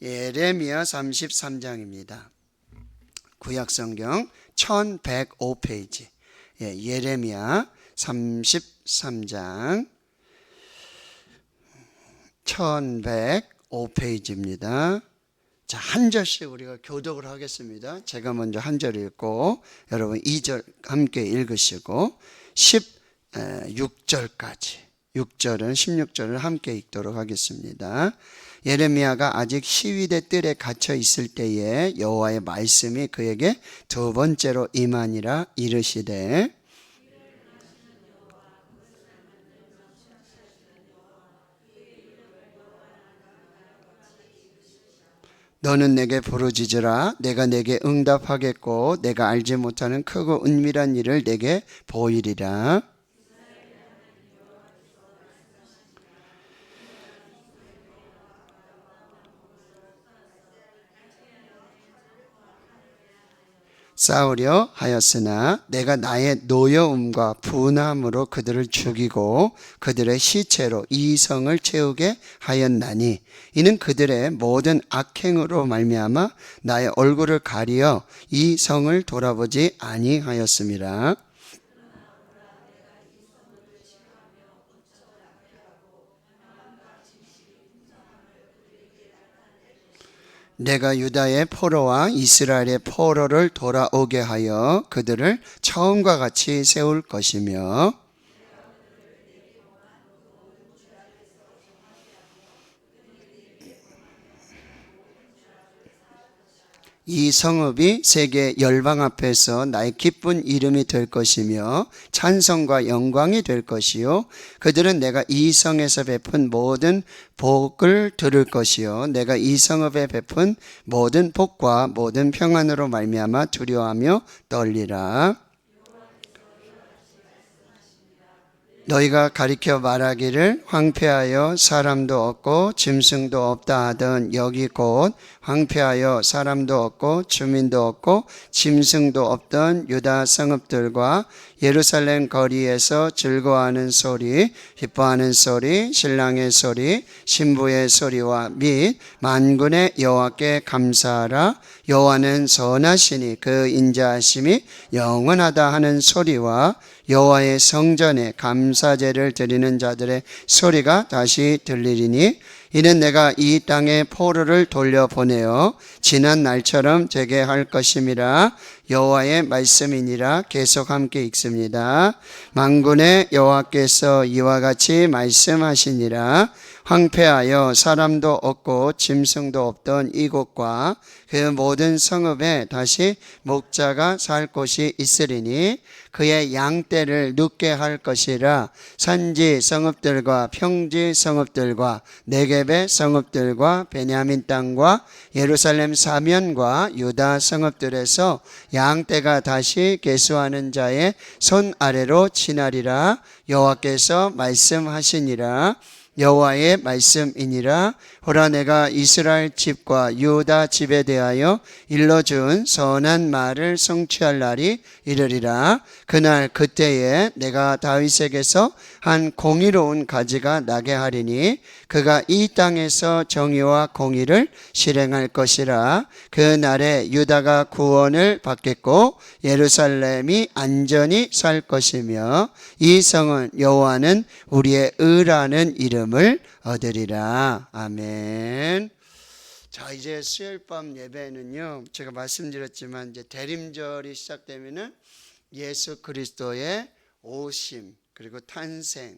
예레미야 33장입니다. 구약성경 1105페이지. 예레미야 33장 1105페이지입니다. 자, 한 절씩 우리가 교독을 하겠습니다. 제가 먼저 한 절 읽고 여러분 2절 함께 읽으시고 16절까지 6절은 16절을 함께 읽도록 하겠습니다. 예레미야가 아직 시위대 뜰에 갇혀 있을 때에 여호와의 말씀이 그에게 두 번째로 임하니라. 이르시되 너는 내게 부르짖으라. 내가 내게 응답하겠고 내가 알지 못하는 크고 은밀한 일을 내게 보이리라. 싸우려 하였으나 내가 나의 노여움과 분함으로 그들을 죽이고 그들의 시체로 이 성을 채우게 하였나니 이는 그들의 모든 악행으로 말미암아 나의 얼굴을 가리어 이 성을 돌아보지 아니하였음이라. 내가 유다의 포로와 이스라엘의 포로를 돌아오게 하여 그들을 처음과 같이 세울 것이며 이 성읍이 세계 열방 앞에서 나의 기쁜 이름이 될 것이며 찬송과 영광이 될 것이요 그들은 내가 이 성에서 베푼 모든 복을 들을 것이요 내가 이 성읍에 베푼 모든 복과 모든 평안으로 말미암아 두려워하며 떨리라. 너희가 가리켜 말하기를 황폐하여 사람도 없고 짐승도 없다 하던 여기 곧 황폐하여 사람도 없고 주민도 없고 짐승도 없던 유다 성읍들과 예루살렘 거리에서 즐거워하는 소리, 기뻐하는 소리, 신랑의 소리, 신부의 소리와 및 만군의 여호와께 감사하라. 여호와는 선하시니 그 인자하심이 영원하다 하는 소리와 여호와의 성전에 감사제를 드리는 자들의 소리가 다시 들리리니 이는 내가 이 땅에 포로를 돌려보내어 지난 날처럼 되게 할 것임이라. 여호와의 말씀이니라. 계속 함께 읽습니다. 만군의 여호와께서 이와 같이 말씀하시니라. 황폐하여 사람도 없고 짐승도 없던 이곳과 그 모든 성읍에 다시 목자가 살 곳이 있으리니 그의 양떼를 눕게 할 것이라. 산지 성읍들과 평지 성읍들과 네겝의 성읍들과 베냐민 땅과 예루살렘 사면과 유다 성읍들에서 양떼가 다시 계수하는 자의 손 아래로 지나리라. 여호와께서 말씀하시니라. 여호와의 말씀이니라. 보라, 내가 이스라엘 집과 유다 집에 대하여 일러준 선한 말을 성취할 날이 이르리라. 그날 그때에 내가 다윗에게서 한 공의로운 가지가 나게 하리니 그가 이 땅에서 정의와 공의를 실행할 것이라. 그 날에 유다가 구원을 받겠고 예루살렘이 안전히 살 것이며 이 성은 여호와는 우리의 의라는 이름을 얻으리라. 아멘. 자, 이제 수요일 밤 예배는요, 제가 말씀드렸지만 이제 대림절이 시작되면은 예수 그리스도의 오심, 그리고 탄생,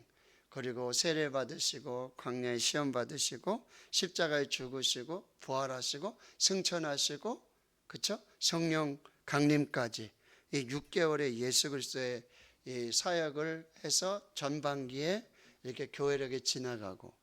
그리고 세례 받으시고 광야의 시험 받으시고 십자가에 죽으시고 부활하시고 승천하시고, 그렇죠? 성령 강림까지 이 6개월의 예수 그리스도의 이 사역을 해서 전반기에 이렇게 교회력에 지나가고,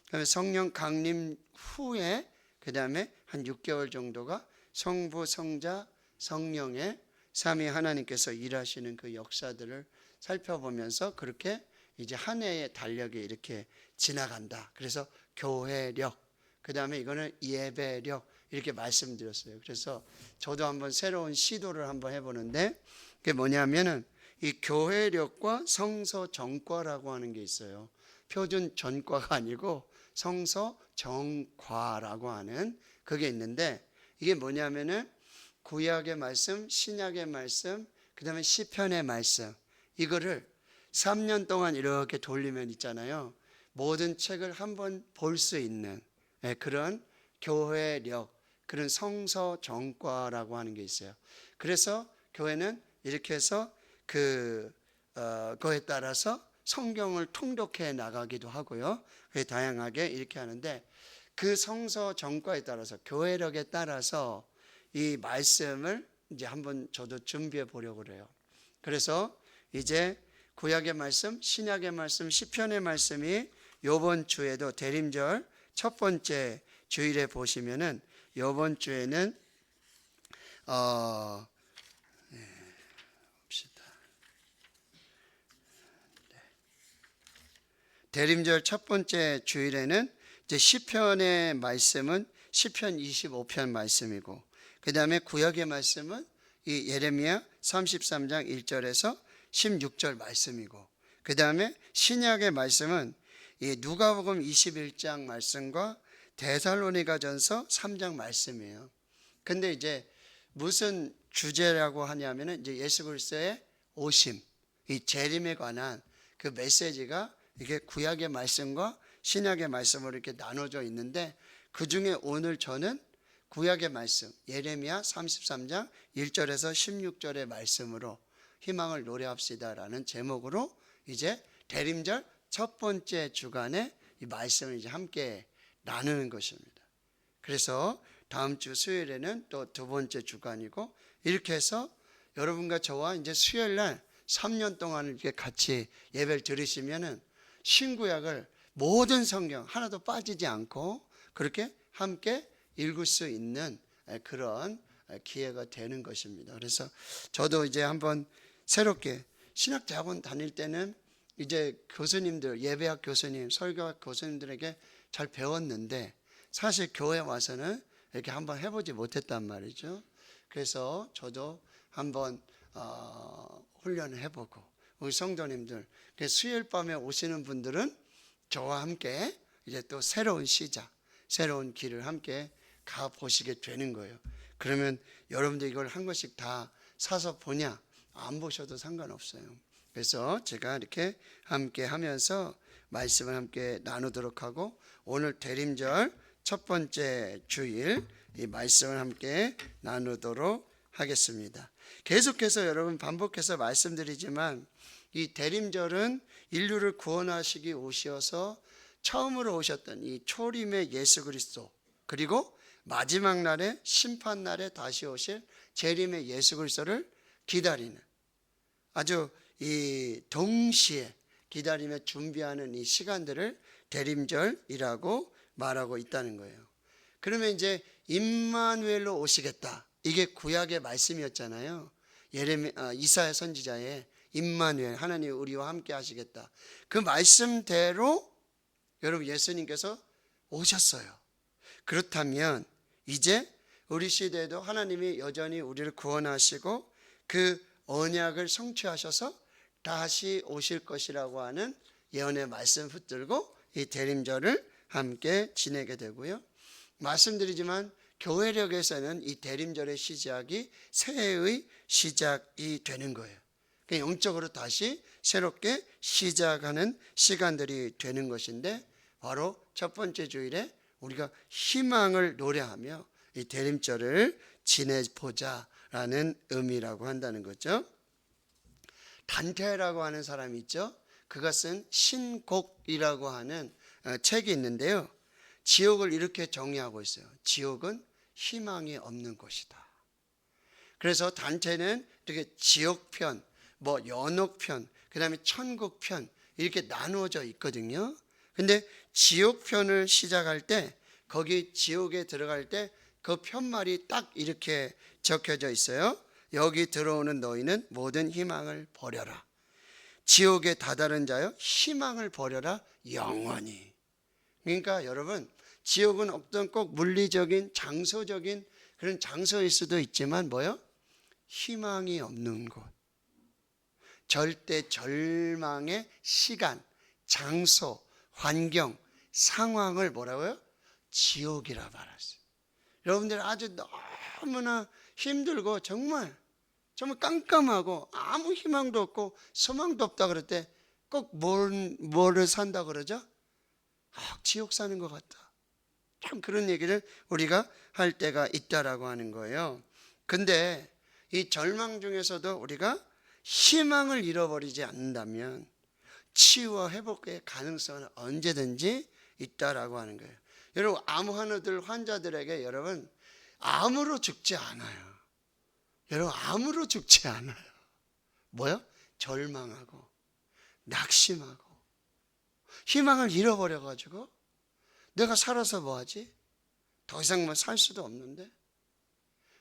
그다음에 성령 강림 후에 그 다음에 한 6개월 정도가 성부, 성자, 성령의 삼위 하나님께서 일하시는 그 역사들을 살펴보면서 그렇게 이제 한 해의 달력이 이렇게 지나간다. 그래서 교회력, 그 다음에 이거는 예배력, 이렇게 말씀드렸어요. 그래서 저도 한번 새로운 시도를 한번 해보는데, 그게 뭐냐면은 이 교회력과 성서 전과라고 하는 게 있어요. 표준 전과가 아니고 성서 정과라고 하는 그게 있는데, 이게 뭐냐면은 구약의 말씀, 신약의 말씀, 그 다음에 시편의 말씀, 이거를 3년 동안 이렇게 돌리면 있잖아요. 모든 책을 한번 볼 수 있는 그런 교회력, 그런 성서 정과라고 하는 게 있어요. 그래서 교회는 이렇게 해서 그거에 따라서 성경을 통독해 나가기도 하고요. 다양하게 이렇게 하는데, 그 성서 정과에 따라서, 교회력에 따라서 이 말씀을 이제 한번 저도 준비해 보려고 그래요. 그래서 이제 구약의 말씀, 신약의 말씀, 시편의 말씀이 이번 주에도 대림절 첫 번째 주일에 보시면은, 이번 주에는 봅시다. 대림절 첫 번째 주일에는 이제 시편의 말씀은 시편 25편 말씀이고, 그 다음에 구약의 말씀은 이 예레미야 33장 1절에서 16절 말씀이고, 그 다음에 신약의 말씀은 이 누가복음 21장 말씀과 데살로니가전서 3장 말씀이에요. 근데 이제 무슨 주제라고 하냐면은 이제 예수 그리스도의 오심, 이 재림에 관한 그 메시지가 이게 구약의 말씀과 신약의 말씀으로 이렇게 나눠져 있는데, 그 중에 오늘 저는 구약의 말씀, 예레미야 33장 1절에서 16절의 말씀으로 희망을 노래합시다라는 제목으로 이제 대림절 첫 번째 주간에 이 말씀을 이제 함께 나누는 것입니다. 그래서 다음 주 수요일에는 또 두 번째 주간이고, 이렇게 해서 여러분과 저와 이제 수요일 날 3년 동안 이렇게 같이 예배를 들으시면은 신구약을 모든 성경 하나도 빠지지 않고 그렇게 함께 읽을 수 있는 그런 기회가 되는 것입니다. 그래서 저도 이제 한번 새롭게 신학대학원 다닐 때는 이제 교수님들, 예배학 교수님, 설교학 교수님들에게 잘 배웠는데, 사실 교회 와서는 이렇게 한번 해보지 못했단 말이죠. 그래서 저도 한번 훈련을 해보고, 우리 성도님들, 수요일 밤에 오시는 분들은 저와 함께 이제 또 새로운 시작, 새로운 길을 함께 가보시게 되는 거예요. 그러면 여러분들 이걸 한 권씩 다 사서 보냐? 안 보셔도 상관없어요. 그래서 제가 이렇게 함께 하면서 말씀을 함께 나누도록 하고, 오늘 대림절 첫 번째 주일 이 말씀을 함께 나누도록 하겠습니다. 계속해서 여러분 반복해서 말씀드리지만, 이 대림절은 인류를 구원하시기 오셔서 처음으로 오셨던 이 초림의 예수 그리스도, 그리고 마지막 날에 심판 날에 다시 오실 재림의 예수 그리스도를 기다리는, 아주 이 동시에 기다리며 준비하는 이 시간들을 대림절이라고 말하고 있다는 거예요. 그러면 이제 임마누엘로 오시겠다, 이게 구약의 말씀이었잖아요. 이사야 선지자의 임마누엘, 하나님 우리와 함께 하시겠다, 그 말씀대로 여러분 예수님께서 오셨어요. 그렇다면 이제 우리 시대에도 하나님이 여전히 우리를 구원하시고 그 언약을 성취하셔서 다시 오실 것이라고 하는 예언의 말씀 붙들고 이 대림절을 함께 지내게 되고요. 말씀드리지만 교회력에서는 이 대림절의 시작이 새해의 시작이 되는 거예요. 영적으로 다시 새롭게 시작하는 시간들이 되는 것인데, 바로 첫 번째 주일에 우리가 희망을 노래하며 이 대림절을 지내보자라는 의미라고 한다는 거죠. 단테라고 하는 사람이 있죠. 그가 쓴 신곡이라고 하는 책이 있는데요, 지옥을 이렇게 정의하고 있어요. 지옥은 희망이 없는 곳이다. 그래서 단테는 이렇게 지옥편, 연옥편, 그 다음에 천국편, 이렇게 나누어져 있거든요. 근데 지옥편을 시작할 때, 거기 지옥에 들어갈 때 그 편말이 딱 이렇게 적혀져 있어요. 여기 들어오는 너희는 모든 희망을 버려라. 지옥에 다다른 자여 희망을 버려라 영원히. 그러니까 여러분, 지옥은 어떤 꼭 물리적인 장소적인 그런 장소일 수도 있지만 희망이 없는 곳, 절대 절망의 시간, 장소, 환경, 상황을 뭐라고요? 지옥이라 말했어요. 여러분들 아주 너무나 힘들고 정말 깜깜하고 아무 희망도 없고 소망도 없다 그럴 때 꼭 뭐를 산다 그러죠? 지옥 사는 것 같다. 참 그런 얘기를 우리가 할 때가 있다라고 하는 거예요. 근데 이 절망 중에서도 우리가 희망을 잃어버리지 않는다면 치유와 회복의 가능성은 언제든지 있다라고 하는 거예요. 여러분, 암환우들 환자들에게 여러분 암으로 죽지 않아요. 여러분, 암으로 죽지 않아요. 뭐요? 절망하고 낙심하고 희망을 잃어버려가지고 내가 살아서 뭐하지? 더 이상 뭐 살 수도 없는데.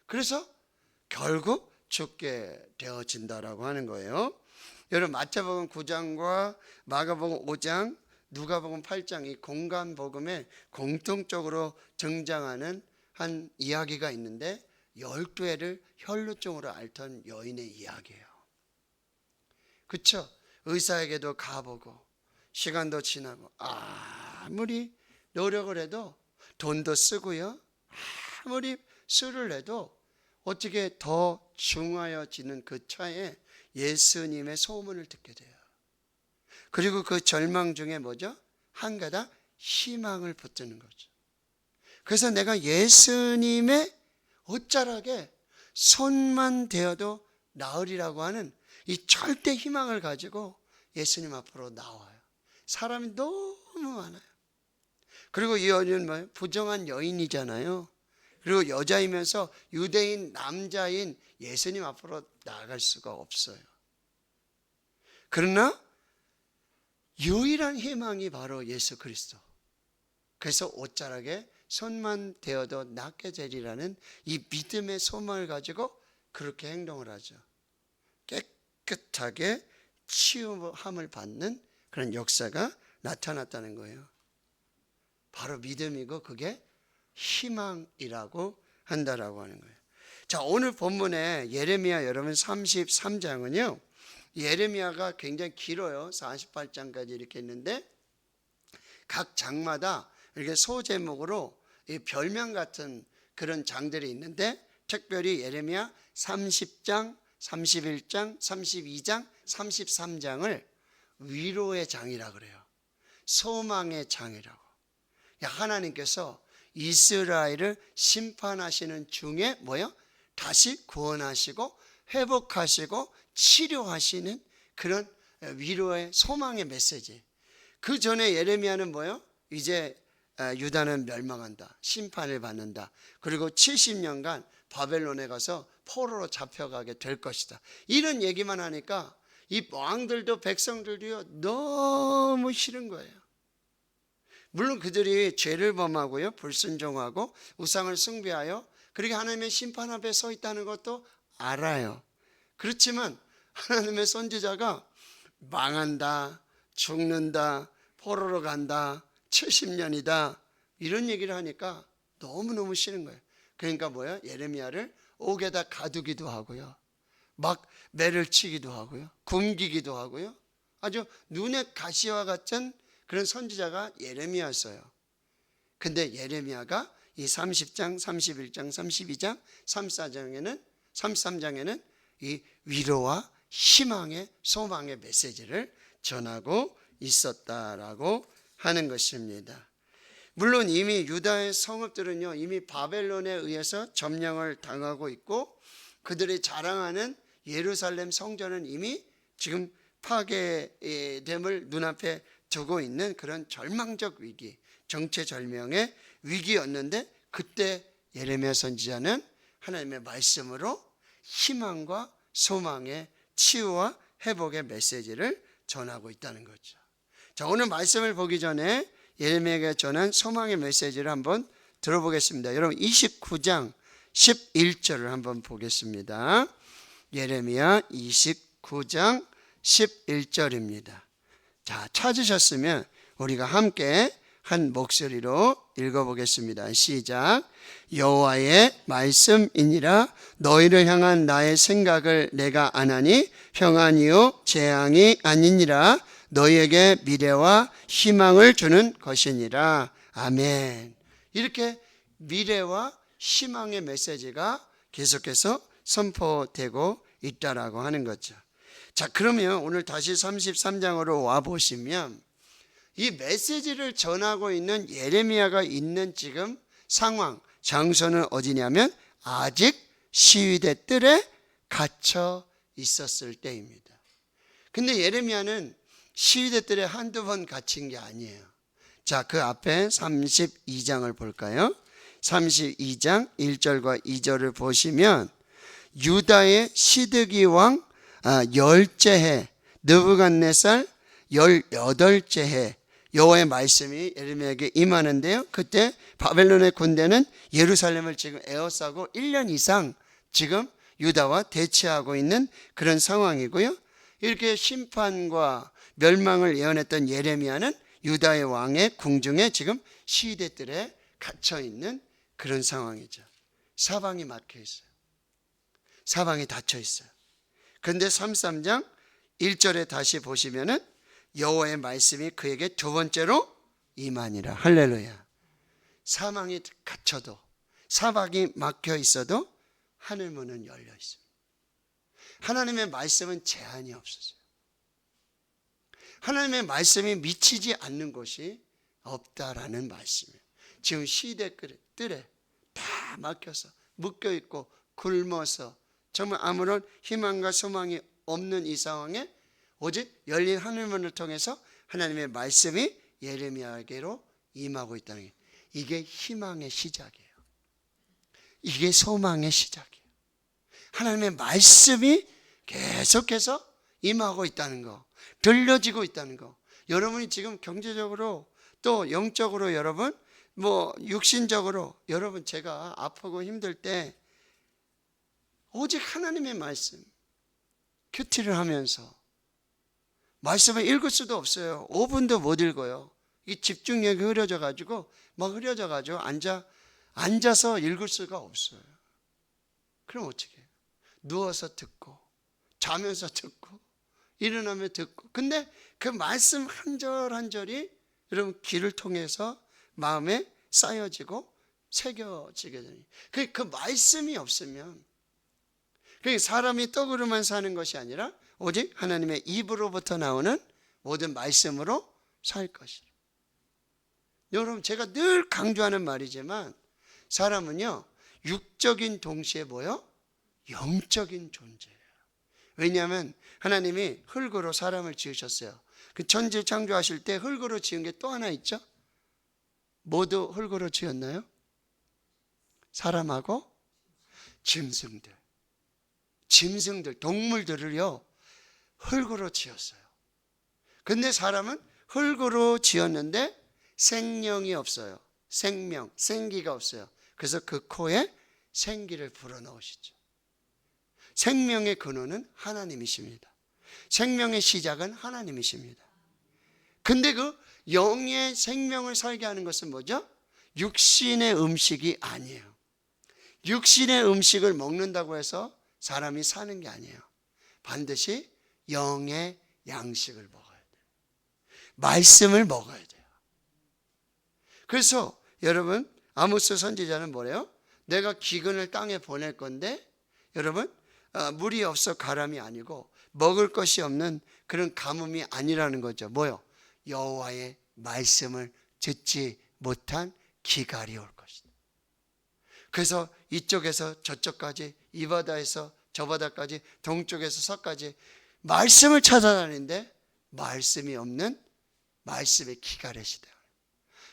그래서 결국 죽게 되어진다라고 하는 거예요. 여러분, 마태복음 9장과 마가복음 5장, 누가복음 8장 이 공간복음에 공통적으로 등장하는 한 이야기가 있는데 12회를 혈루증으로 앓던 여인의 이야기예요. 그렇죠? 의사에게도 가보고 시간도 지나고 아무리 노력을 해도 돈도 쓰고요. 아무리 술을 내도 어떻게 더 중하여지는 그 차에 예수님의 소문을 듣게 돼요. 그리고 그 절망 중에 뭐죠? 한 가닥 희망을 붙드는 거죠. 그래서 내가 예수님의 옷자락에 손만 대어도 나으리라고 하는 이 절대 희망을 가지고 예수님 앞으로 나와요. 사람이 너무 많아요. 그리고 이 여인은 뭐예요? 부정한 여인이잖아요. 그리고 여자이면서 유대인 남자인 예수님 앞으로 나아갈 수가 없어요. 그러나 유일한 희망이 바로 예수 그리스도. 그래서 옷자락에 손만 대어도 낫게 되리라는 이 믿음의 소망을 가지고 그렇게 행동을 하죠. 깨끗하게 치유함을 받는 그런 역사가 나타났다는 거예요. 바로 믿음이고 그게 희망이라고 한다라고 하는 거예요. 자, 오늘 본문에 예레미야 여러분 33장은요. 예레미야가 굉장히 길어요. 48장까지 이렇게 있는데 각 장마다 이렇게 소제목으로 별명 같은 그런 장들이 있는데 특별히 예레미야 30장, 31장, 32장, 33장을 위로의 장이라 그래요. 소망의 장이라고. 하나님께서 이스라엘을 심판하시는 중에 뭐요? 다시 구원하시고 회복하시고 치료하시는 그런 위로의 소망의 메시지. 그 전에 예레미야는 뭐요? 이제 유다는 멸망한다. 심판을 받는다. 그리고 70년간 바벨론에 가서 포로로 잡혀가게 될 것이다. 이런 얘기만 하니까 이 왕들도 백성들도요 너무 싫은 거예요. 물론 그들이 죄를 범하고요 불순종하고 우상을 숭배하여 그렇게 하나님의 심판 앞에 서 있다는 것도 알아요. 그렇지만 하나님의 선지자가 망한다, 죽는다, 포로로 간다, 70년이다 이런 얘기를 하니까 너무너무 싫은 거예요. 그러니까 뭐야? 예레미야를 옥에다 가두기도 하고요, 막 매를 치기도 하고요, 굶기기도 하고요. 아주 눈에 가시와 같은 그런 선지자가 예레미야였어요. 근데 예레미야가 이 30장, 31장, 32장, 33장에는 이 위로와 희망의 소망의 메시지를 전하고 있었다라고 하는 것입니다. 물론 이미 유다의 성읍들은요 이미 바벨론에 의해서 점령을 당하고 있고 그들이 자랑하는 예루살렘 성전은 이미 지금 파괴됨을 눈앞에 두고 있는 그런 절망적 위기, 정체절명의 위기였는데 그때 예레미야 선지자는 하나님의 말씀으로 희망과 소망의 치유와 회복의 메시지를 전하고 있다는 거죠. 자, 오늘 말씀을 보기 전에 예레미야가 전한 소망의 메시지를 한번 들어보겠습니다. 여러분 29장 11절을 한번 보겠습니다. 예레미야 29장 11절입니다. 자, 찾으셨으면 우리가 함께 한 목소리로 읽어보겠습니다. 시작. 여호와의 말씀이니라. 너희를 향한 나의 생각을 내가 아나니 평안이요 재앙이 아니니라. 너희에게 미래와 희망을 주는 것이니라. 아멘. 이렇게 미래와 희망의 메시지가 계속해서 선포되고 있다라고 하는 거죠. 자, 그러면 오늘 다시 33장으로 와 보시면 이 메시지를 전하고 있는 예레미야가 있는 지금 상황, 장소는 어디냐면 아직 시위대 뜰에 갇혀 있었을 때입니다. 근데 예레미야는 시위대 뜰에 한두 번 갇힌 게 아니에요. 자, 그 앞에 32장을 볼까요? 32장 1절과 2절을 보시면 유다의 시드기 왕 10째 해 느부갓네살 18째 해 여호와의 말씀이 예레미야에게 임하는데요. 그때 바벨론의 군대는 예루살렘을 지금 에워싸고 1년 이상 지금 유다와 대치하고 있는 그런 상황이고요. 이렇게 심판과 멸망을 예언했던 예레미야는 유다의 왕의 궁중에 지금 시위대들에 갇혀 있는 그런 상황이죠. 사방이 막혀 있어요. 사방이 닫혀 있어요. 그런데 33장 1절에 다시 보시면은 여호와의 말씀이 그에게 두 번째로 임하니라. 할렐루야. 사망이 갇혀도 사방이 막혀 있어도 하늘 문은 열려 있습니다. 하나님의 말씀은 제한이 없어요. 하나님의 말씀이 미치지 않는 곳이 없다라는 말씀이에요. 지금 시대 뜰에 다 막혀서 묶여 있고 굶어서 정말 아무런 희망과 소망이 없는 이 상황에 오직 열린 하늘문을 통해서 하나님의 말씀이 예레미야에게로 임하고 있다는 게, 이게 희망의 시작이에요. 이게 소망의 시작이에요. 하나님의 말씀이 계속해서 임하고 있다는 거, 들려지고 있다는 거. 여러분이 지금 경제적으로 또 영적으로 여러분 육신적으로 여러분 제가 아프고 힘들 때 오직 하나님의 말씀 큐티를 하면서 말씀을 읽을 수도 없어요. 5분도 못 읽어요. 이 집중력이 흐려져가지고 앉아서 읽을 수가 없어요. 그럼 어떻게 해요? 누워서 듣고 자면서 듣고 일어나며 듣고. 근데 그 말씀 한 절 한 절이 여러분 귀를 통해서 마음에 쌓여지고 새겨지게 되니 그 말씀이 없으면 사람이 떡으로만 사는 것이 아니라 오직 하나님의 입으로부터 나오는 모든 말씀으로 살 것이다. 여러분 제가 늘 강조하는 말이지만 사람은요 육적인 동시에 뭐요? 영적인 존재예요. 왜냐하면 하나님이 흙으로 사람을 지으셨어요. 그 천지 창조하실 때 흙으로 지은 게 또 하나 있죠? 모두 흙으로 지었나요? 사람하고 짐승들, 동물들을요 흙으로 지었어요. 근데 사람은 흙으로 지었는데 생명이 없어요. 생기가 없어요. 그래서 그 코에 생기를 불어넣으시죠. 생명의 근원은 하나님이십니다. 생명의 시작은 하나님이십니다. 근데 그 영의 생명을 살게 하는 것은 뭐죠? 육신의 음식이 아니에요. 육신의 음식을 먹는다고 해서 사람이 사는 게 아니에요. 반드시 영의 양식을 먹어야 돼요. 말씀을 먹어야 돼요. 그래서 여러분 아모스 선지자는 뭐래요? 내가 기근을 땅에 보낼 건데 여러분 물이 없어 가람이 아니고 먹을 것이 없는 그런 가뭄이 아니라는 거죠. 뭐요? 여호와의 말씀을 듣지 못한 기갈이 올 것이다. 그래서 이쪽에서 저쪽까지 이 바다에서 저 바다까지 동쪽에서 서까지 말씀을 찾아다니는데 말씀이 없는 말씀의 기갈의 시대.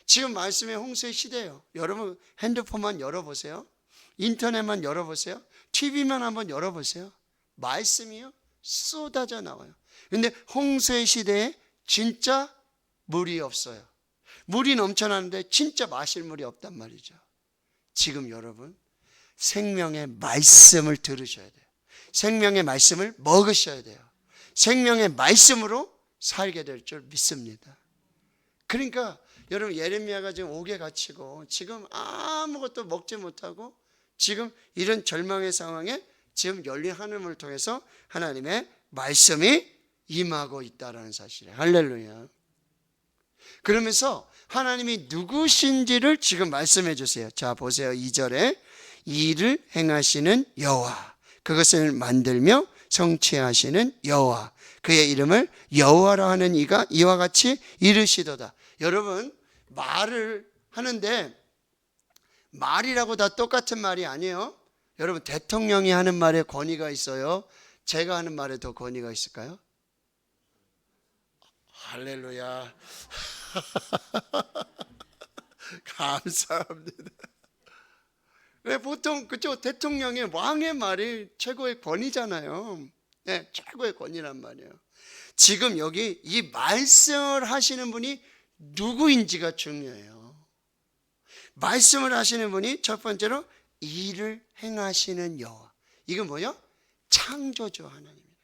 지금 말씀의 홍수의 시대예요. 여러분 핸드폰만 열어보세요. 인터넷만 열어보세요. TV만 한번 열어보세요. 말씀이요 쏟아져 나와요. 근데 홍수의 시대에 진짜 물이 없어요. 물이 넘쳐나는데 진짜 마실 물이 없단 말이죠. 지금 여러분 생명의 말씀을 들으셔야 돼요. 생명의 말씀을 먹으셔야 돼요. 생명의 말씀으로 살게 될 줄 믿습니다. 그러니까 여러분 예레미야가 지금 옥에 갇히고 지금 아무것도 먹지 못하고 지금 이런 절망의 상황에 지금 열린 하늘문을 통해서 하나님의 말씀이 임하고 있다라는 사실이에요. 할렐루야. 그러면서 하나님이 누구신지를 지금 말씀해 주세요. 자, 보세요. 2절에 일을 행하시는 여호와, 그것을 만들며 성취하시는 여호와, 그의 이름을 여호와라 하는 이가 이와 같이 이르시도다. 여러분, 말을 하는데 말이라고 다 똑같은 말이 아니에요. 여러분, 대통령이 하는 말에 권위가 있어요? 제가 하는 말에 더 권위가 있을까요? 할렐루야. 감사합니다. 왜 보통 그죠? 대통령의 왕의 말이 최고의 권위잖아요. 네, 최고의 권위란 말이에요. 지금 여기 이 말씀을 하시는 분이 누구인지가 중요해요. 말씀을 하시는 분이 첫 번째로 일을 행하시는 여호와. 이건 뭐요? 창조주 하나님이에요.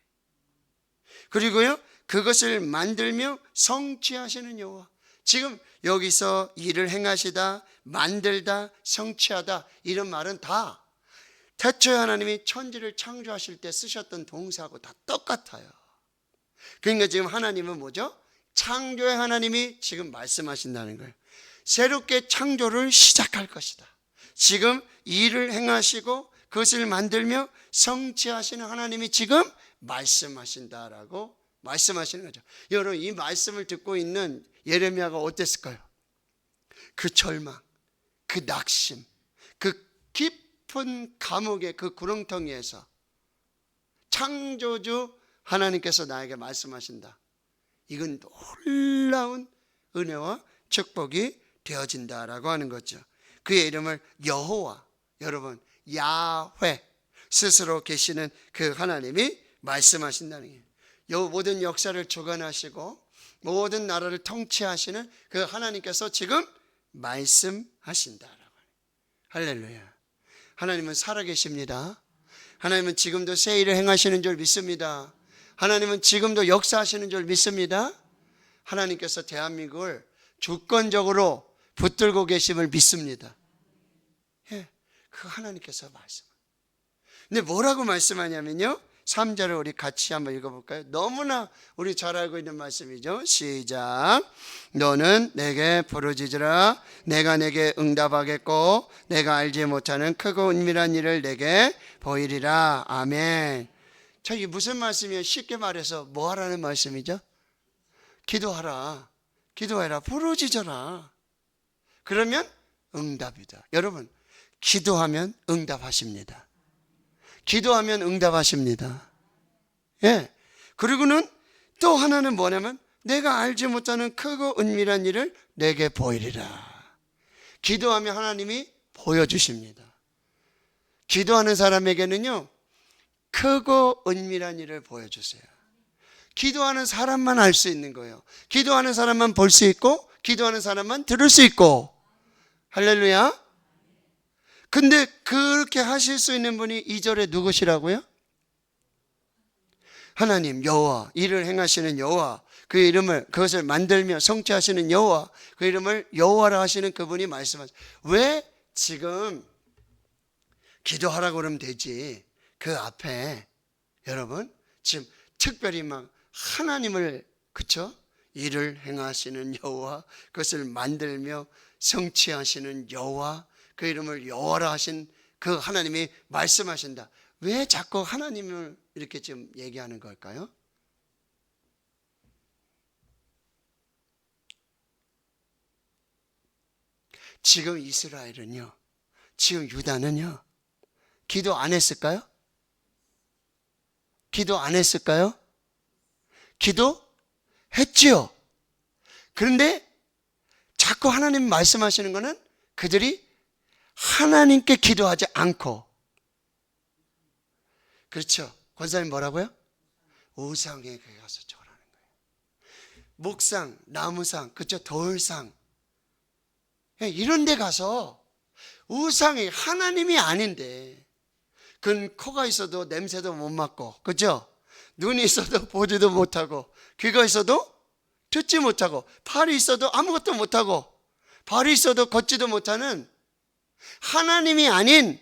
그리고요, 그것을 만들며 성취하시는 여호와. 지금 여기서 일을 행하시다, 만들다, 성취하다, 이런 말은 다 태초에 하나님이 천지를 창조하실 때 쓰셨던 동사하고 다 똑같아요. 그러니까 지금 하나님은 뭐죠? 창조의 하나님이 지금 말씀하신다는 거예요. 새롭게 창조를 시작할 것이다. 지금 일을 행하시고 그것을 만들며 성취하시는 하나님이 지금 말씀하신다라고 말씀하시는 거죠. 여러분, 이 말씀을 듣고 있는 예레미야가 어땠을까요? 그 절망, 그 낙심, 그 깊은 감옥의 그 구렁텅이에서 창조주 하나님께서 나에게 말씀하신다. 이건 놀라운 은혜와 축복이 되어진다라고 하는 거죠. 그의 이름을 여호와, 여러분, 야훼, 스스로 계시는 그 하나님이 말씀하신다는 거예요. 모든 역사를 주관하시고 모든 나라를 통치하시는 그 하나님께서 지금 말씀하신다라고 해요. 할렐루야. 하나님은 살아계십니다. 하나님은 지금도 새 일을 행하시는 줄 믿습니다. 하나님은 지금도 역사하시는 줄 믿습니다. 하나님께서 대한민국을 주권적으로 붙들고 계심을 믿습니다. 예, 그 하나님께서 말씀. 근데 뭐라고 말씀하냐면요, 3절을 우리 같이 한번 읽어볼까요? 너무나 우리 잘 알고 있는 말씀이죠. 시작. 너는 내게 부르짖으라. 내가 내게 응답하겠고 내가 알지 못하는 크고 은밀한 일을 내게 보이리라. 아멘. 자, 이게 무슨 말씀이에요? 쉽게 말해서 뭐 하라는 말씀이죠? 기도하라. 기도해라. 부르짖어라. 그러면 응답이다. 여러분, 기도하면 응답하십니다. 기도하면 응답하십니다. 예. 그리고는 또 하나는 뭐냐면 내가 알지 못하는 크고 은밀한 일을 내게 보이리라. 기도하면 하나님이 보여주십니다. 기도하는 사람에게는요, 크고 은밀한 일을 보여주세요. 기도하는 사람만 알 수 있는 거예요. 기도하는 사람만 볼 수 있고 기도하는 사람만 들을 수 있고. 할렐루야. 근데 그렇게 하실 수 있는 분이 2절에 누구시라고요? 하나님, 여호와, 일을 행하시는 여호와, 그의 이름을, 그것을 만들며 성취하시는 여호와, 그 이름을 여호와라 하시는 그분이 말씀하세요. 왜 지금 기도하라고 그러면 되지, 그 앞에 여러분 지금 특별히 막 하나님을, 그쵸? 일을 행하시는 여호와, 그것을 만들며 성취하시는 여호와, 그 이름을 여호와라 하신 그 하나님이 말씀하신다. 왜 자꾸 하나님을 이렇게 지금 얘기하는 걸까요? 지금 이스라엘은요, 지금 유다는요, 기도 안 했을까요? 기도 안 했을까요? 기도했지요. 그런데 자꾸 하나님 말씀하시는 거는 그들이 하나님께 기도하지 않고, 그렇죠? 권사님 뭐라고요? 우상에게 가서 절하는 거예요. 목상, 나무상, 그렇죠? 돌상, 이런 데 가서 우상이 하나님이 아닌데, 그건 코가 있어도 냄새도 못 맡고, 그렇죠? 눈이 있어도 보지도 못하고, 귀가 있어도 듣지 못하고, 팔이 있어도 아무것도 못하고, 발이 있어도 걷지도 못하는 하나님이 아닌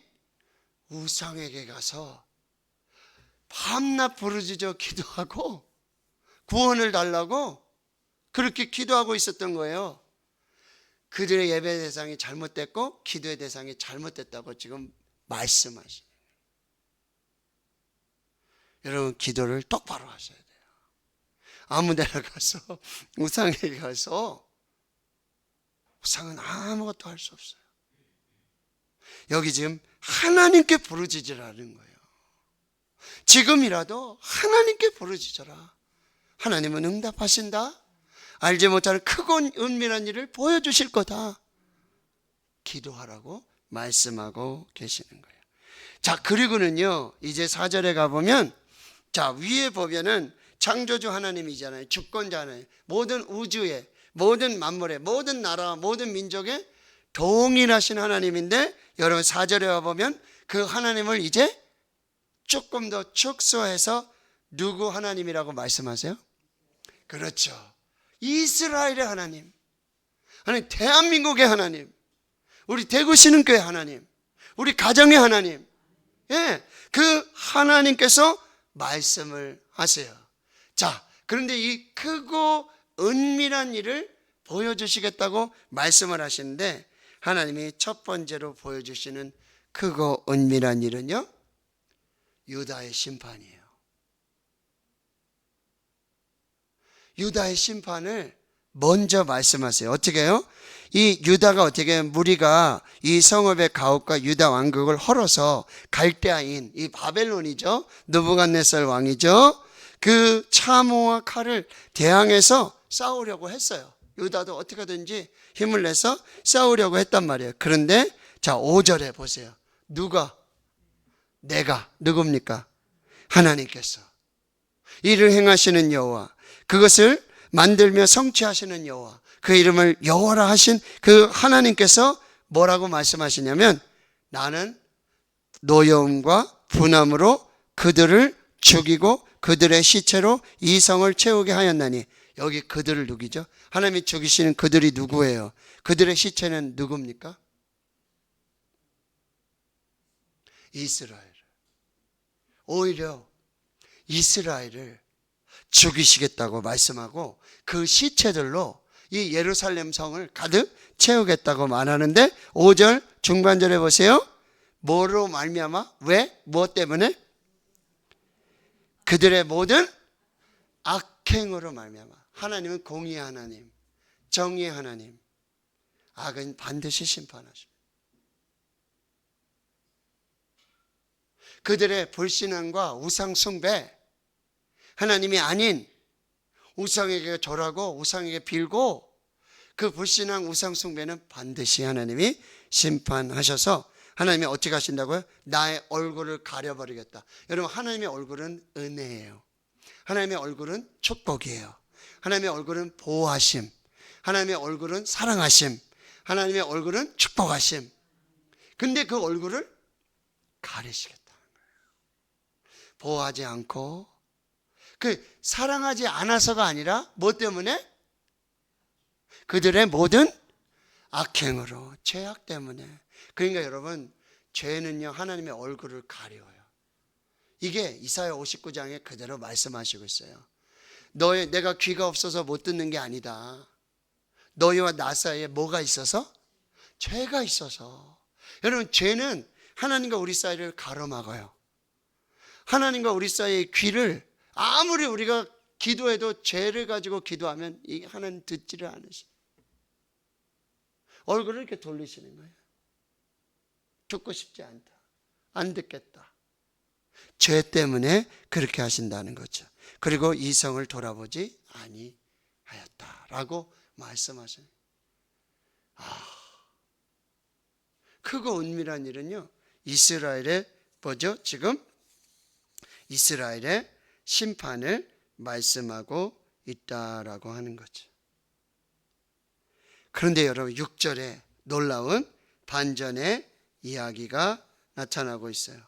우상에게 가서 밤낮 부르짖어 기도하고 구원을 달라고 그렇게 기도하고 있었던 거예요. 그들의 예배 대상이 잘못됐고 기도의 대상이 잘못됐다고 지금 말씀하시는 거예요. 여러분, 기도를 똑바로 하셔야 돼요. 아무 데나 가서 우상에게 가서, 우상은 아무것도 할 수 없어요. 여기 지금 하나님께 부르짖으라는 거예요. 지금이라도 하나님께 부르짖어라. 하나님은 응답하신다. 알지 못하는 크고 은밀한 일을 보여주실 거다. 기도하라고 말씀하고 계시는 거예요. 자, 그리고는요, 이제 4절에 가보면, 자, 위에 보면은 창조주 하나님이잖아요. 주권자 하나님. 모든 우주의, 모든 만물의, 모든 나라와 모든 민족의 동일하신 하나님인데, 여러분 4절에 와보면 그 하나님을 이제 조금 더 축소해서 누구 하나님이라고 말씀하세요? 그렇죠. 이스라엘의 하나님. 아니, 대한민국의 하나님. 우리 대구신흥교회 하나님. 우리 가정의 하나님. 예, 그 하나님께서 말씀을 하세요. 자, 그런데 이 크고 은밀한 일을 보여주시겠다고 말씀을 하시는데, 하나님이 첫 번째로 보여주시는 크고 은밀한 일은요, 유다의 심판이에요. 유다의 심판을 먼저 말씀하세요. 어떻게 해요? 이 유다가 어떻게, 무리가 이 성읍의 가옥과 유다 왕국을 헐어서 갈대아인, 이 바벨론이죠, 느부갓네살 왕이죠, 그 차모와 칼을 대항해서 싸우려고 했어요. 유다도 어떻게든지 힘을 내서 싸우려고 했단 말이에요. 그런데 자, 5절에 보세요. 누가? 내가. 누굽니까? 하나님께서 이를 행하시는 여호와, 그것을 만들며 성취하시는 여호와, 그 이름을 여호와라 하신 그 하나님께서 뭐라고 말씀하시냐면, 나는 노여움과 분함으로 그들을 죽이고 그들의 시체로 이 성을 채우게 하였나니. 여기 그들을 누구죠? 하나님이 죽이시는 그들이 누구예요? 그들의 시체는 누굽니까? 이스라엘. 오히려 이스라엘을 죽이시겠다고 말씀하고 그 시체들로 이 예루살렘 성을 가득 채우겠다고 말하는데, 5절 중반절에 보세요. 뭐로 말미암아? 왜? 무엇 때문에? 그들의 모든 악행으로 말미암아. 하나님은 공의의 하나님, 정의의 하나님. 악은 반드시 심판하십니다. 그들의 불신앙과 우상 숭배, 하나님이 아닌 우상에게 절하고 우상에게 빌고, 그 불신앙 우상 숭배는 반드시 하나님이 심판하셔서, 하나님이 어떻게 하신다고요? 나의 얼굴을 가려버리겠다. 여러분, 하나님의 얼굴은 은혜예요. 하나님의 얼굴은 축복이에요. 하나님의 얼굴은 보호하심, 하나님의 얼굴은 사랑하심, 하나님의 얼굴은 축복하심. 근데 그 얼굴을 가리시겠다는 거예요. 보호하지 않고, 그 사랑하지 않아서가 아니라 뭐 때문에? 그들의 모든 악행으로, 죄악 때문에. 그러니까 여러분, 죄는요 하나님의 얼굴을 가려워요. 이게 이사야 59장에 그대로 말씀하시고 있어요. 내가 귀가 없어서 못 듣는 게 아니다. 너희와 나 사이에 뭐가 있어서? 죄가 있어서. 여러분, 죄는 하나님과 우리 사이를 가로막아요. 하나님과 우리 사이의 귀를, 아무리 우리가 기도해도 죄를 가지고 기도하면 이 하나님 듣지를 않으시죠. 얼굴을 이렇게 돌리시는 거예요. 듣고 싶지 않다, 안 듣겠다. 죄 때문에 그렇게 하신다는 거죠. 그리고 이 성을 돌아보지 아니하였다라고 말씀하셔요. 크고 은밀한 일은요, 이스라엘의 뭐죠? 지금 이스라엘의 심판을 말씀하고 있다라고 하는 거죠. 그런데 여러분, 6절에 놀라운 반전의 이야기가 나타나고 있어요.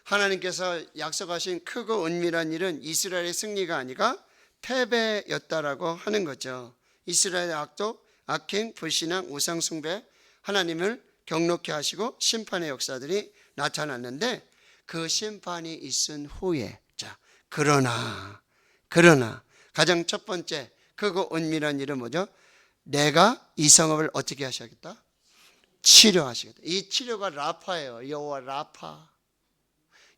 하나님께서 약속하신 크고 은밀한 일은 이스라엘의 승리가 아니라 패배였다라고 하는 거죠. 이스라엘의 악독, 악행, 불신앙, 우상숭배, 하나님을 경록케 하시고 심판의 역사들이 나타났는데, 그 심판이 있은 후에, 자, 그러나 가장 첫 번째 크고 은밀한 일은 뭐죠? 내가 이 성읍을 어떻게 하셔야겠다? 치료하시겠다. 이 치료가 라파예요. 여호와 라파.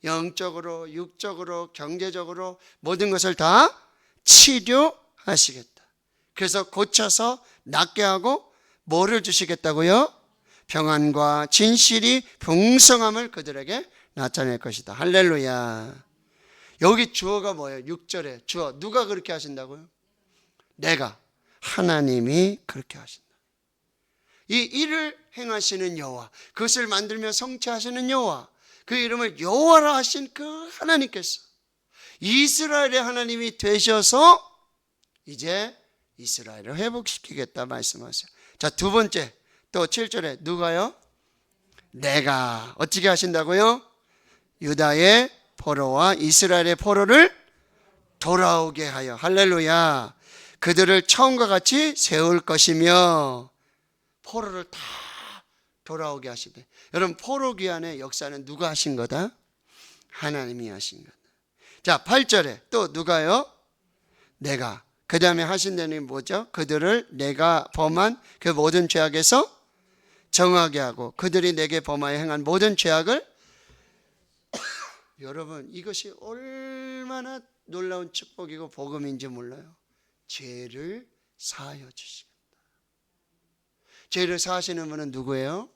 영적으로, 육적으로, 경제적으로 모든 것을 다 치료하시겠다. 그래서 고쳐서 낫게 하고 뭐를 주시겠다고요? 평안과 진실이 풍성함을 그들에게 나타낼 것이다. 할렐루야. 여기 주어가 뭐예요? 6절에 주어. 누가 그렇게 하신다고요? 내가. 하나님이 그렇게 하신다. 이 일을 행하시는 여호와, 그것을 만들며 성취하시는 여호와, 그 이름을 여호와라 하신 그 하나님께서 이스라엘의 하나님이 되셔서 이제 이스라엘을 회복시키겠다 말씀하세요. 자, 두 번째 또 7절에 누가요? 내가 어떻게 하신다고요? 유다의 포로와 이스라엘의 포로를 돌아오게 하여, 할렐루야, 그들을 처음과 같이 세울 것이며, 포로를 다 돌아오게 하시대. 여러분, 포로 귀환의 역사는 누가 하신 거다? 하나님이 하신 거다. 자, 8절에 또 누가요? 내가. 그 다음에 하신다는 뭐죠? 그들을 내가 범한 그 모든 죄악에서 정하게 하고 그들이 내게 범하여 행한 모든 죄악을 여러분, 이것이 얼마나 놀라운 축복이고 복음인지 몰라요. 죄를 사하여 주시겠다. 죄를 사하시는 분은 누구예요?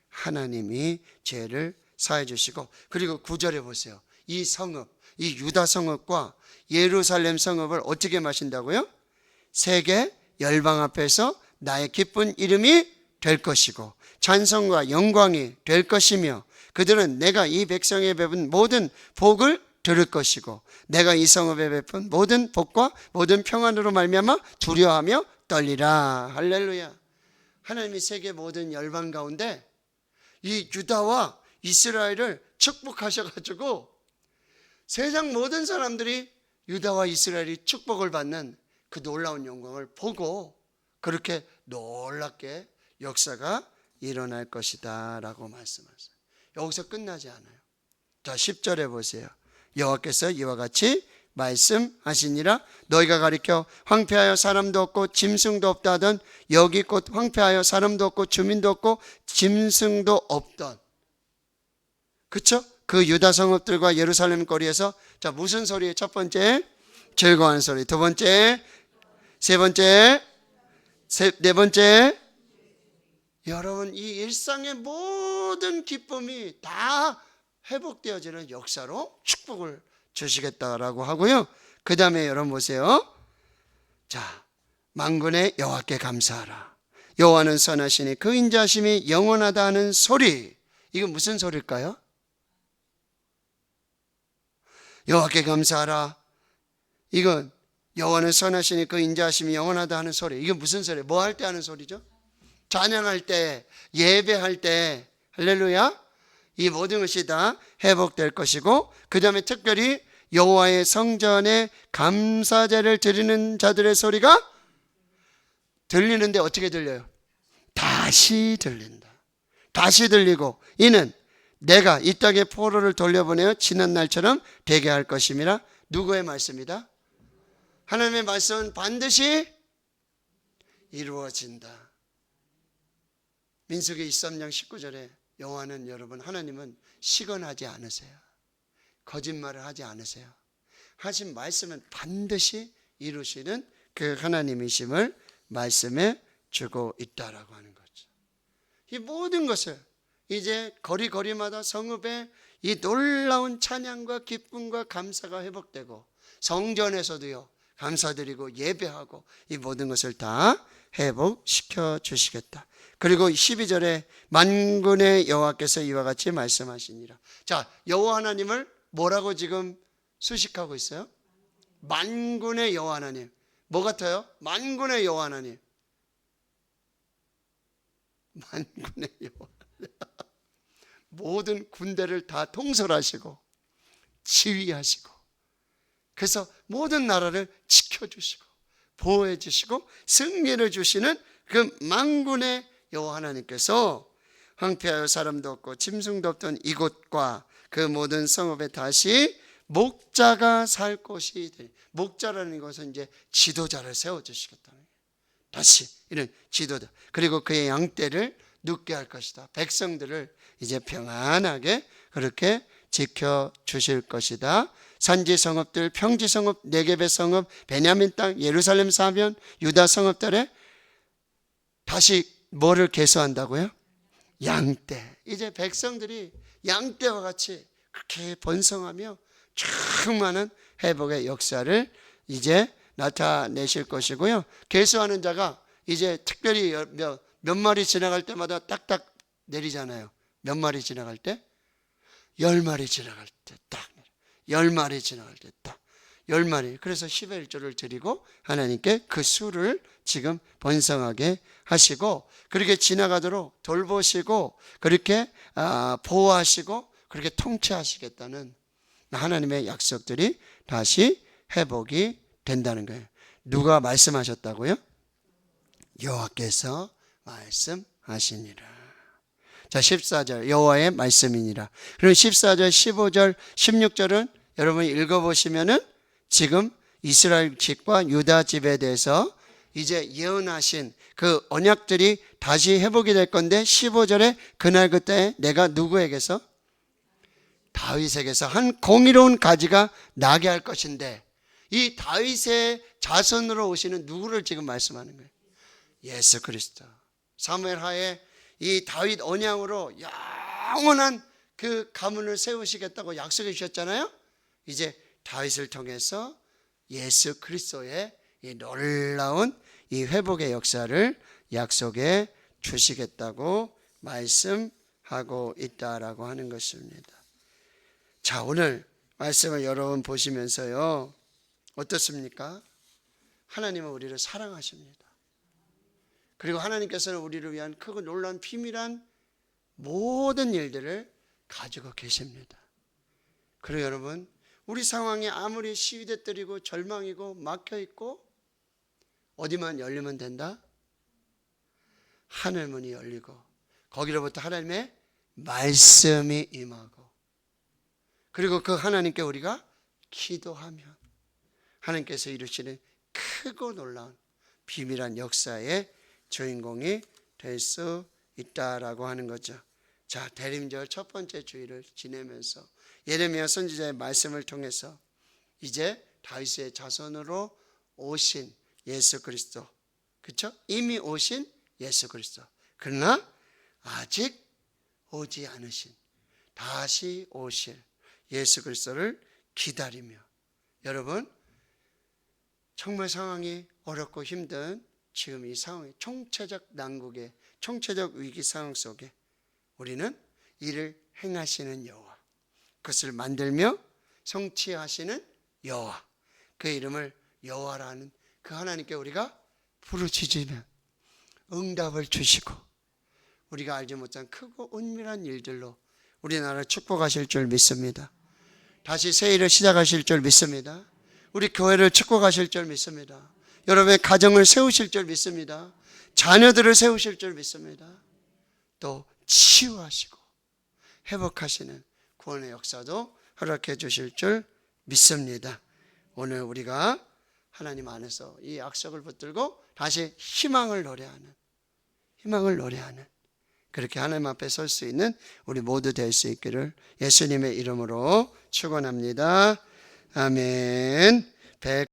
하나님이 죄를 사해 주시고, 그리고 9절에 보세요. 이 성읍, 이 유다 성읍과 예루살렘 성읍을 어떻게 마신다고요? 세계 열방 앞에서 나의 기쁜 이름이 될 것이고 찬송과 영광이 될 것이며, 그들은 내가 이 백성에 베푼 모든 복을 들을 것이고 내가 이 성읍에 베푼 모든 복과 모든 평안으로 말미암아 두려워하며 떨리라. 할렐루야. 하나님이 세계 모든 열방 가운데 이 유다와 이스라엘을 축복하셔가지고 세상 모든 사람들이 유다와 이스라엘이 축복을 받는 그 놀라운 영광을 보고 그렇게 놀랍게 역사가 일어날 것이다 라고 말씀하세요. 여기서 끝나지 않아요. 자, 10절에 보세요. 여호와께서 이와 같이 말씀하시니라. 너희가 가리켜 황폐하여 사람도 없고 짐승도 없다 하던, 여기 곧 황폐하여 사람도 없고 주민도 없고 짐승도 없던, 그쵸? 그 유다 성읍들과 예루살렘 거리에서, 자, 무슨 소리? 첫 번째 즐거운 소리, 두 번째, 세 번째, 네 번째, 여러분, 이 일상의 모든 기쁨이 다 회복되어지는 역사로 축복을 주시겠다라고 하고요. 그 다음에 여러분 보세요. 자, 만군의 여호와께 감사하라. 여호와는 선하시니 그 인자하심이 영원하다 하는 소리. 이건 무슨 소리일까요? 여호와께 감사하라. 이건 여호와는 선하시니 그 인자하심이 영원하다 하는 소리. 이건 무슨 소리예요? 뭐 할 때 하는 소리죠? 찬양할 때, 예배할 때, 할렐루야. 이 모든 것이 다 회복될 것이고, 그 다음에 특별히 여호와의 성전에 감사제를 드리는 자들의 소리가 들리는데 어떻게 들려요? 다시 들린다. 다시 들리고, 이는 내가 이 땅에 포로를 돌려보내어 지난 날처럼 되게 할 것임이라. 누구의 말씀이다? 하나님의 말씀은 반드시 이루어진다. 민수기 23장 19절에 여호와는, 여러분, 하나님은 시건하지 않으세요. 거짓말을 하지 않으세요. 하신 말씀은 반드시 이루시는 그 하나님이심을 말씀해 주고 있다라고 하는 거죠. 이 모든 것을 이제 거리거리마다 성읍에 이 놀라운 찬양과 기쁨과 감사가 회복되고, 성전에서도요 감사드리고 예배하고 이 모든 것을 다 회복시켜 주시겠다. 그리고 12절에 만군의 여호와께서 이와 같이 말씀하시니라. 자, 여호와 하나님을 뭐라고 지금 수식하고 있어요? 만군의 여호와 하나님. 뭐 같아요? 만군의 여호와 하나님. 만군의 여호와 하나님. 모든 군대를 다 통솔하시고 지휘하시고, 그래서 모든 나라를 지켜주시고 보호해 주시고 승리를 주시는 그 만군의 여호와 하나님께서 황폐하여 사람도 없고 짐승도 없던 이곳과 그 모든 성읍에 다시 목자가 살 곳이 되니, 목자라는 것은 이제 지도자를 세워주시겠다는 거예요. 다시 이런 지도자, 그리고 그의 양떼를 눕게 할 것이다. 백성들을 이제 평안하게 그렇게 지켜주실 것이다. 산지 성읍들, 평지 성읍, 네겝의 성읍, 베냐민 땅, 예루살렘 사면, 유다 성읍들에 다시 뭐를 계수한다고요? 양떼. 이제 백성들이 양떼와 같이 그렇게 번성하며 충만한 회복의 역사를 이제 나타내실 것이고요. 계수하는 자가 이제 특별히 몇 마리 지나갈 때마다 딱딱 내리잖아요. 몇 마리 지나갈 때? 10마리 지나갈 때 딱. 10마리 지나갈 때 딱. 10마리. 그래서 10의 1조를 드리고 하나님께 그 수를 지금 번성하게 하시고, 그렇게 지나가도록 돌보시고, 그렇게 보호하시고, 그렇게 통치하시겠다는 하나님의 약속들이 다시 회복이 된다는 거예요. 누가 말씀하셨다고요? 여호와께서 말씀하시니라. 자, 14절 여호와의 말씀이니라. 그럼 14절, 15절, 16절은 여러분이 읽어보시면은 지금 이스라엘 집과 유다 집에 대해서 이제 예언하신 그 언약들이 다시 회복이 될 건데, 15절에 그날 그때 내가 누구에게서? 다윗에게서 한 공의로운 가지가 나게 할 것인데, 이 다윗의 자손으로 오시는 누구를 지금 말씀하는 거예요? 예수 그리스도. 사무엘 하에 이 다윗 언약으로 영원한 그 가문을 세우시겠다고 약속해 주셨잖아요. 이제 다윗을 통해서 예수 그리스도의 이 놀라운 이 회복의 역사를 약속해 주시겠다고 말씀하고 있다라고 하는 것입니다. 자, 오늘 말씀을 여러분 보시면서요, 어떻습니까? 하나님은 우리를 사랑하십니다. 그리고 하나님께서는 우리를 위한 크고 놀라운 비밀한 모든 일들을 가지고 계십니다. 그리고 여러분, 우리 상황이 아무리 시위대들이고 절망이고 막혀있고 어디만 열리면 된다? 하늘문이 열리고 거기로부터 하나님의 말씀이 임하고, 그리고 그 하나님께 우리가 기도하면 하나님께서 이루시는 크고 놀라운 비밀한 역사의 주인공이 될 수 있다라고 하는 거죠. 자, 대림절 첫 번째 주일을 지내면서 예레미야 선지자의 말씀을 통해서 이제 다윗의 자손으로 오신 예수 그리스도, 그렇죠? 이미 오신 예수 그리스도, 그러나 아직 오지 않으신 다시 오실 예수 그리스도를 기다리며, 여러분 정말 상황이 어렵고 힘든 지금 이 상황의 총체적 난국의 총체적 위기 상황 속에 우리는 이를 행하시는 여호와, 그것을 만들며 성취하시는 여호와, 그 이름을 여호와라는 그 하나님께 우리가 부르짖으면 응답을 주시고 우리가 알지 못한 크고 은밀한 일들로 우리나라를 축복하실 줄 믿습니다. 다시 새 일을 시작하실 줄 믿습니다. 우리 교회를 축복하실 줄 믿습니다. 여러분의 가정을 세우실 줄 믿습니다. 자녀들을 세우실 줄 믿습니다. 또 치유하시고 회복하시는 구원의 역사도 허락해 주실 줄 믿습니다. 오늘 우리가 하나님 안에서 이 약속을 붙들고 다시 희망을 노래하는 그렇게 하나님 앞에 설 수 있는 우리 모두 될 수 있기를 예수님의 이름으로 축원합니다. 아멘.